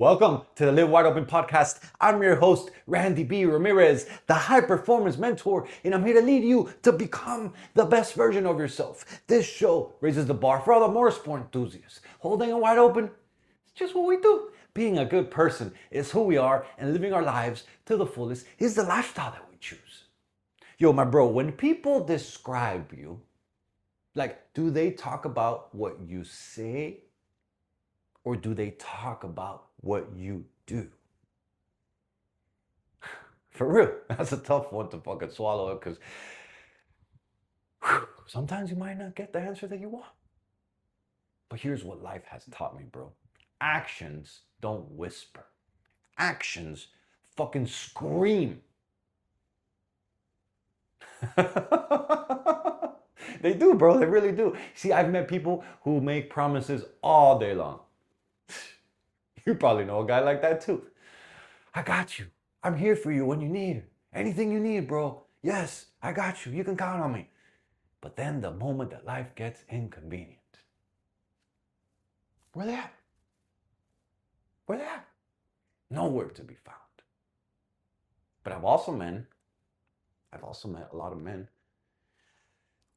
Welcome to the Live Wide Open podcast. I'm your host, Randy B. Ramirez, the high performance mentor, and I'm here to lead you to become the best version of yourself. This show raises the bar for all the motorsport enthusiasts. Holding it wide open, it's just what we do. Being a good person is who we are, and living our lives to the fullest is the lifestyle that we choose. Yo, my bro, when people describe you, do they talk about what you say? Or do they talk about what you do? For real, that's a tough one to fucking swallow because sometimes you might not get the answer that you want. But here's what life has taught me, bro. Actions don't whisper. Actions fucking scream. They do, bro. They really do. See, I've met people who make promises all day long. You probably know a guy like that too. I got you. I'm here for you when you need it. Anything you need, bro. Yes, I got you. You can count on me. But then the moment that life gets inconvenient, where they at? Where they at? Nowhere to be found. But I've also met a lot of men,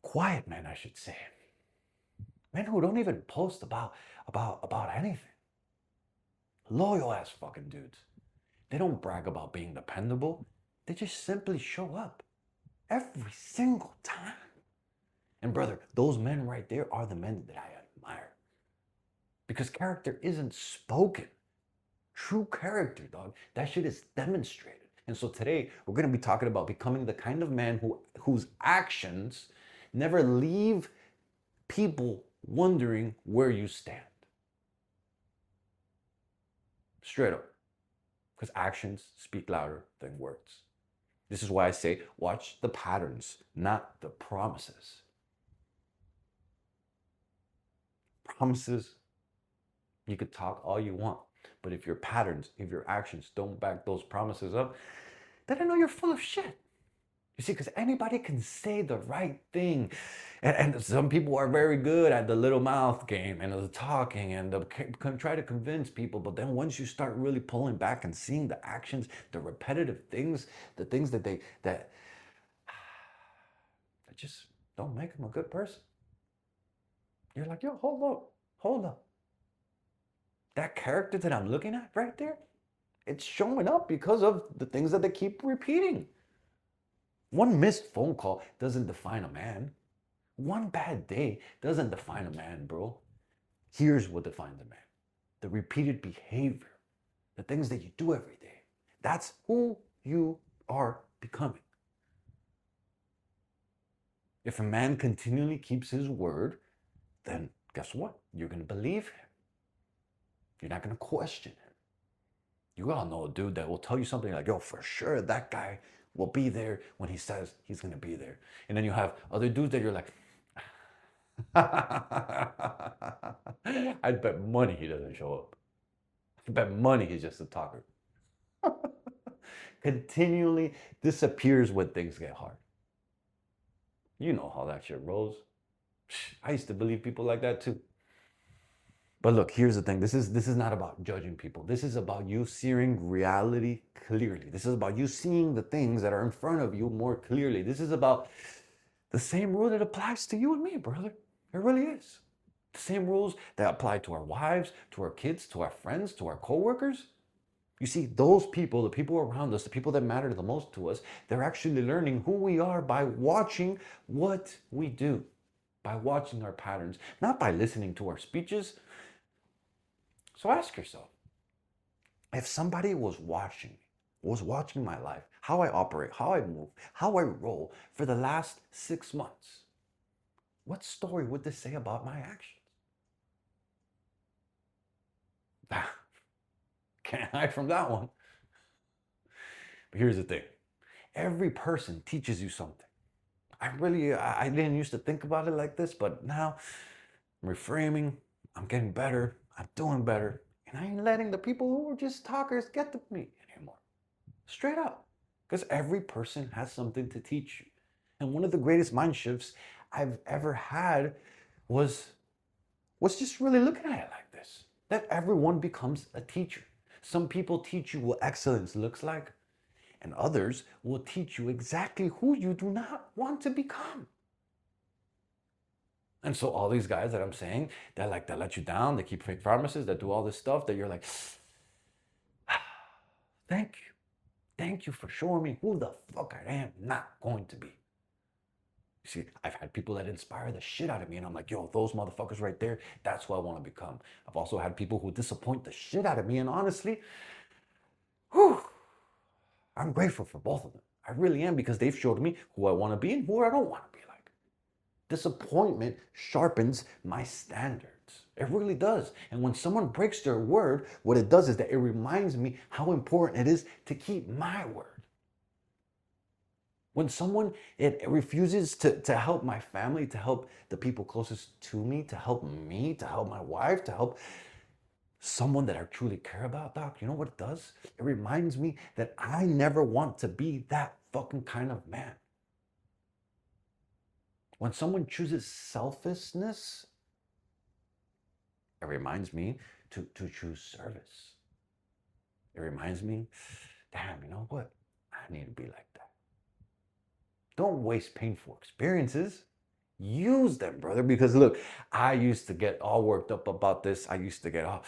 quiet men, I should say. Men who don't even post about anything. Loyal ass fucking dudes. They don't brag about being dependable. They just simply show up every single time. And brother, those men right there are the men that I admire. Because character isn't spoken. True character, dog. That shit is demonstrated. And so today we're going to be talking about becoming the kind of man whose actions never leave people wondering where you stand. Straight up. Because actions speak louder than words. This is why I say, watch the patterns, not the promises. Promises, you could talk all you want, but if your patterns, if your actions don't back those promises up, then I know you're full of shit. You see, because anybody can say the right thing. And some people are very good at the little mouth game and the talking and try to convince people. But then once you start really pulling back and seeing the actions, the repetitive things, the things that just don't make them a good person. You're like, yo, hold up. That character that I'm looking at right there, it's showing up because of the things that they keep repeating. One missed phone call doesn't define a man. One bad day doesn't define a man, bro. Here's what defines a man. The repeated behavior, the things that you do every day. That's who you are becoming. If a man continually keeps his word, then guess what? You're going to believe him. You're not going to question him. You all know a dude that will tell you something like, yo, for sure, that guy will be there when he says he's going to be there. And then you have other dudes that you're like, I'd bet money he doesn't show up. I bet money he's just a talker. Continually disappears when things get hard. You know how that shit rolls. I used to believe people like that too. But look, here's the thing. This is not about judging people. This is about you seeing reality clearly. This is about you seeing the things that are in front of you more clearly. This is about the same rule that applies to you and me, brother. It really is. The same rules that apply to our wives, to our kids, to our friends, to our coworkers. You see, those people, the people around us, the people that matter the most to us, they're actually learning who we are by watching what we do, by watching our patterns, not by listening to our speeches. So ask yourself, if somebody was watching my life, how I operate, how I move, how I roll for the last 6 months, what story would this say about my actions? Can't hide from that one. But here's the thing. Every person teaches you something. I didn't used to think about it like this, but now I'm reframing, I'm getting better, I'm doing better, and I ain't letting the people who are just talkers get to me anymore. Straight up. Because every person has something to teach you. And one of the greatest mind shifts I've ever had was just really looking at it like this. That everyone becomes a teacher. Some people teach you what excellence looks like, and others will teach you exactly who you do not want to become. And so all these guys that I'm saying, that like that let you down, they keep fake promises, that do all this stuff, that you're like, thank you. Thank you for showing me who the fuck I am not going to be. You see, I've had people that inspire the shit out of me, and I'm like, yo, those motherfuckers right there, that's who I want to become. I've also had people who disappoint the shit out of me, and honestly, whew, I'm grateful for both of them. I really am, because they've showed me who I want to be and who I don't want to be like. Disappointment sharpens my standards. It really does. And when someone breaks their word, what it does is that it reminds me how important it is to keep my word. When someone it refuses to help my family, to help the people closest to me, to help my wife, to help someone that I truly care about, Doc, you know what it does? It reminds me that I never want to be that fucking kind of man. When someone chooses selfishness, it reminds me to choose service. It reminds me, damn, you know what? I need to be like that. Don't waste painful experiences. Use them, brother, because look, I used to get all worked up about this. I used to get all,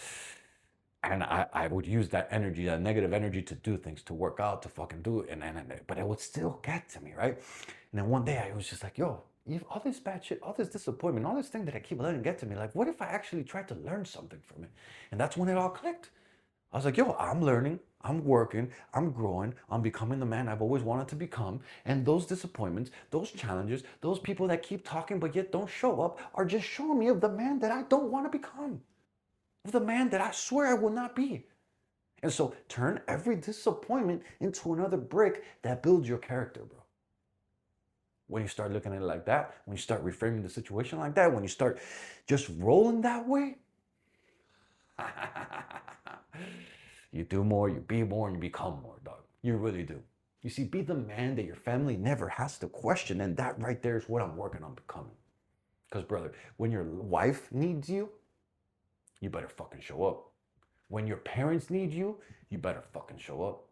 and I would use that energy, that negative energy, to do things, to work out, to fucking do it, but it would still get to me, right? And then one day I was just like, yo, all this bad shit, all this disappointment, all this thing that I keep letting get to me, like, what if I actually tried to learn something from it? And that's when it all clicked. I was like, yo, I'm learning, I'm working, I'm growing, I'm becoming the man I've always wanted to become. And those disappointments, those challenges, those people that keep talking but yet don't show up are just showing me of the man that I don't want to become, of the man that I swear I will not be. And so turn every disappointment into another brick that builds your character, bro. When you start looking at it like that, when you start reframing the situation like that, when you start just rolling that way, you do more, you be more, and you become more, dog. You really do. You see, be the man that your family never has to question, and that right there is what I'm working on becoming. Because, brother, when your wife needs you, you better fucking show up. When your parents need you, you better fucking show up.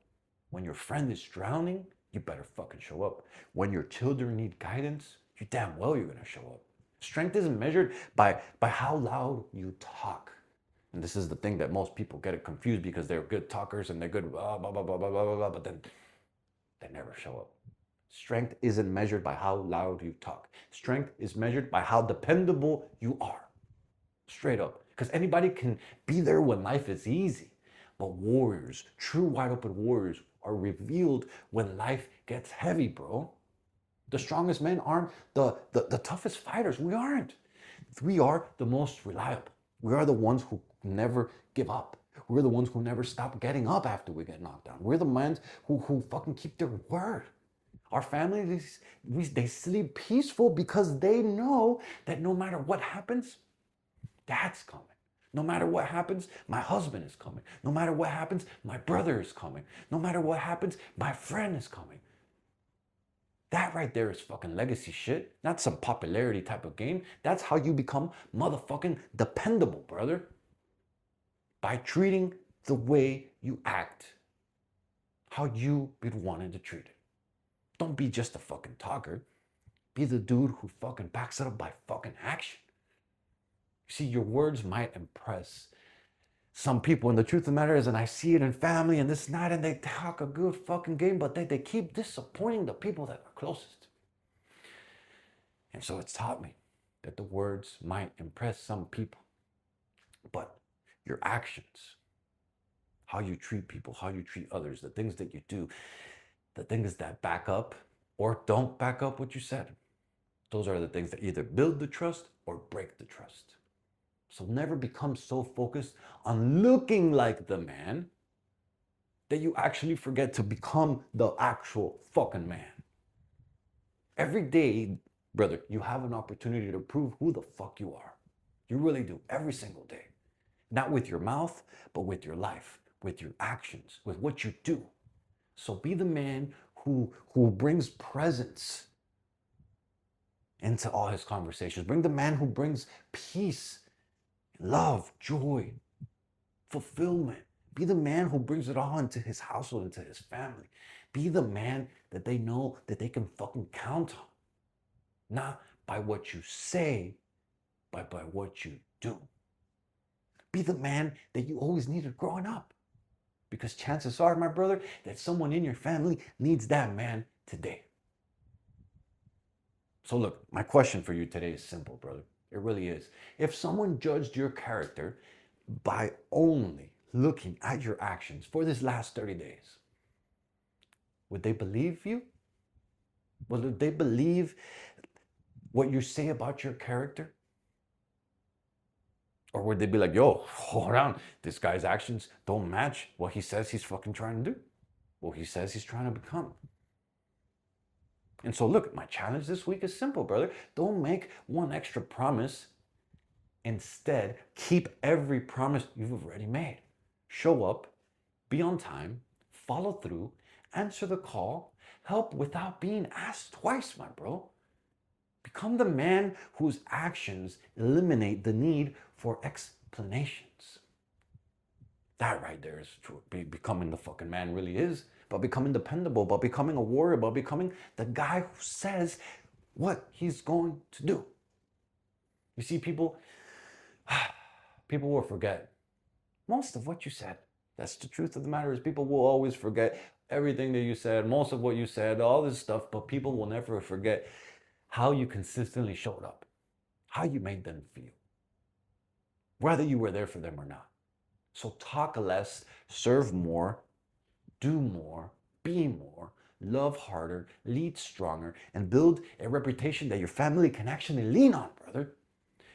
When your friend is drowning, you better fucking show up. When your children need guidance, you damn well you're gonna show up. Strength isn't measured by how loud you talk. And this is the thing that most people get it confused, because they're good talkers and they're good blah, blah, blah, blah, blah, blah, blah, but then they never show up. Strength isn't measured by how loud you talk. Strength is measured by how dependable you are. Straight up. Because anybody can be there when life is easy. But warriors, true wide open warriors, are revealed when life gets heavy, bro. The strongest men aren't the toughest fighters. We aren't. We are the most reliable. We are the ones who never give up. We're the ones who never stop getting up after we get knocked down. We're the ones who fucking keep their word. Our families, they sleep peaceful because they know that no matter what happens, Dad's coming. No matter what happens, my husband is coming. No matter what happens, my brother is coming. No matter what happens, my friend is coming. That right there is fucking legacy shit. Not some popularity type of game. That's how you become motherfucking dependable, brother. By treating the way you act, how you be wanting to treat it. Don't be just a fucking talker. Be the dude who fucking backs it up by fucking action. You see, your words might impress some people, and the truth of the matter is, and I see it in family and this and that, and they talk a good fucking game, but they keep disappointing the people that are closest. And so it's taught me that the words might impress some people, but your actions, how you treat people, how you treat others, the things that you do, the things that back up or don't back up what you said, those are the things that either build the trust or break the trust. So never become so focused on looking like the man that you actually forget to become the actual fucking man. Every day, brother, you have an opportunity to prove who the fuck you are. You really do, every single day. Not with your mouth, but with your life, with your actions, with what you do. So be the man who brings presence into all his conversations. Bring the man who brings peace, love, joy, fulfillment, Be the man who brings it all into his household, into his family. Be the man that they know that they can fucking count on. Not by what you say, but by what you do. Be the man that you always needed growing up. Because chances are, my brother, that someone in your family needs that man today. So look, my question for you today is simple, brother. It really is. If someone judged your character by only looking at your actions for this last 30 days, would they believe you? Would they believe what you say about your character? Or would they be like, yo, hold on, this guy's actions don't match what he says he's fucking trying to do, what he says he's trying to become? And so look, my challenge this week is simple, brother. Don't make one extra promise. Instead, keep every promise you've already made. Show up, be on time, follow through, answer the call, help without being asked twice, my bro. Become the man whose actions eliminate the need for explanations. That right there is true. Becoming the fucking man really is. About becoming dependable, about becoming a warrior, about becoming the guy who says what he's going to do. You see, people will forget most of what you said. That's the truth of the matter, is people will always forget everything that you said, most of what you said, all this stuff, but people will never forget how you consistently showed up, how you made them feel, whether you were there for them or not. So talk less, serve more, do more, be more, love harder, lead stronger, and build a reputation that your family can actually lean on, brother.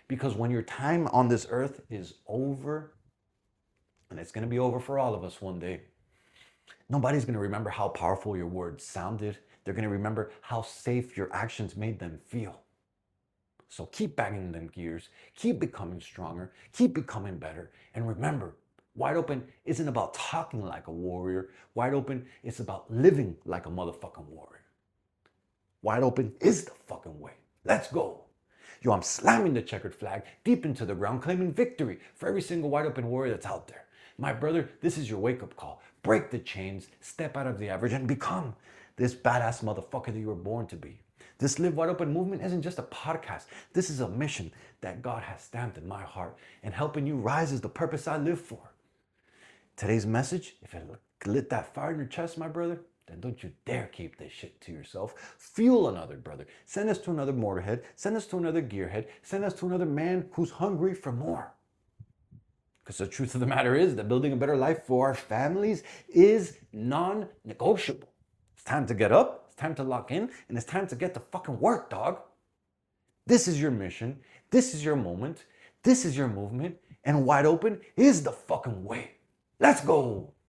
Because when your time on this earth is over, and it's going to be over for all of us one day, nobody's going to remember how powerful your words sounded. They're going to remember how safe your actions made them feel. So keep banging them gears, keep becoming stronger, keep becoming better, and remember, Wide Open isn't about talking like a warrior. Wide Open is about living like a motherfucking warrior. Wide Open is the fucking way. Let's go. Yo, I'm slamming the checkered flag deep into the ground, claiming victory for every single Wide Open warrior that's out there. My brother, this is your wake-up call. Break the chains, step out of the average, and become this badass motherfucker that you were born to be. This Live Wide Open movement isn't just a podcast. This is a mission that God has stamped in my heart, and helping you rise is the purpose I live for. Today's message, if it lit that fire in your chest, my brother, then don't you dare keep this shit to yourself. Fuel another brother. Send us to another motorhead. Send us to another gearhead. Send us to another man who's hungry for more. Because the truth of the matter is that building a better life for our families is non-negotiable. It's time to get up. It's time to lock in. And it's time to get to fucking work, dog. This is your mission. This is your moment. This is your movement. And Wide Open is the fucking way. Let's go.